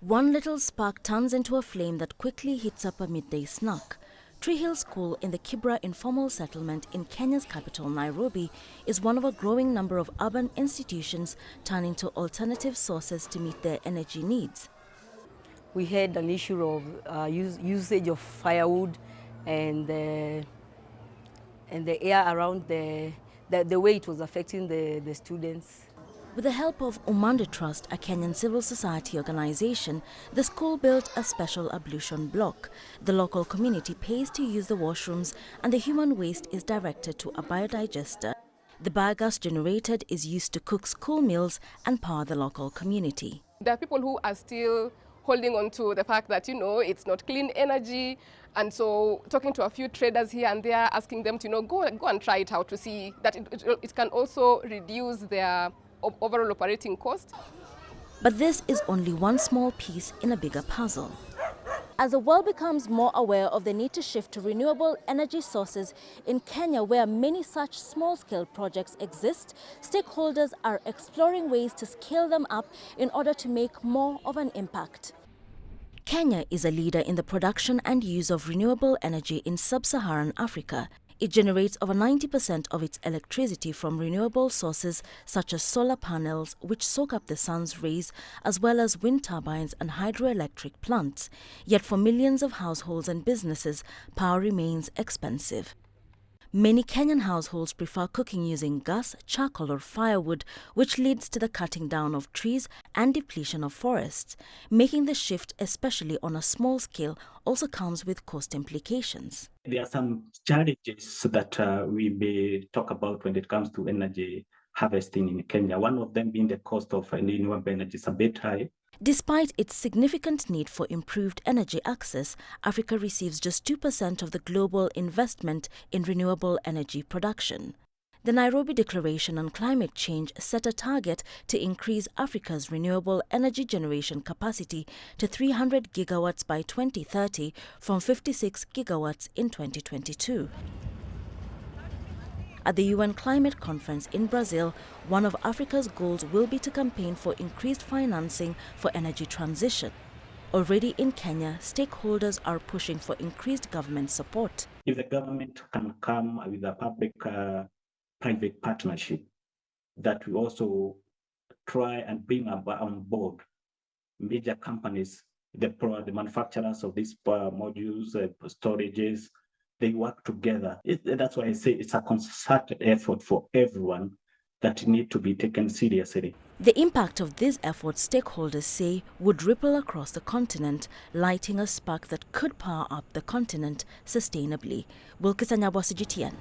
One little spark turns into a flame that quickly heats up a midday snack. Tree Hill School in the Kibra informal settlement in Kenya's capital, Nairobi, is one of a growing number of urban institutions turning to alternative sources to meet their energy needs. We had an issue of usage of firewood and the air around the way it was affecting the students. With the help of Umande Trust, a Kenyan civil society organization, the school built a special ablution block. The local community pays to use the washrooms and the human waste is directed to a biodigester. The biogas generated is used to cook school meals and power the local community. There are people who are still holding on to the fact that, it's not clean energy. And so talking to a few traders here and there, asking them to, go and try it out to see that it can also reduce their overall operating cost. But this is only one small piece in a bigger puzzle. As the world becomes more aware of the need to shift to renewable energy sources in Kenya, where many such small-scale projects exist, stakeholders are exploring ways to scale them up in order to make more of an impact. Kenya is a leader in the production and use of renewable energy in sub-Saharan Africa. It generates over 90% of its electricity from renewable sources such as solar panels, which soak up the sun's rays, as well as wind turbines and hydroelectric plants. Yet for millions of households and businesses, power remains expensive. Many Kenyan households prefer cooking using gas, charcoal or firewood, which leads to the cutting down of trees and depletion of forests. Making the shift, especially on a small scale, also comes with cost implications. There are some challenges that we may talk about when it comes to energy harvesting in Kenya. One of them being the cost of renewable energy is a bit high. Despite its significant need for improved energy access, Africa receives just 2% of the global investment in renewable energy production. The Nairobi Declaration on Climate Change set a target to increase Africa's renewable energy generation capacity to 300 gigawatts by 2030 from 56 gigawatts in 2022. At the UN Climate Conference in Brazil, one of Africa's goals will be to campaign for increased financing for energy transition. Already in Kenya, stakeholders are pushing for increased government support. If the government can come with a public-private partnership that will also try and bring on board major companies, the manufacturers of these modules, storages, they work together. That's why I say it's a concerted effort for everyone that need to be taken seriously. The impact of these efforts, stakeholders say, would ripple across the continent, lighting a spark that could power up the continent sustainably. Wilkis Anyabwa, CGTN.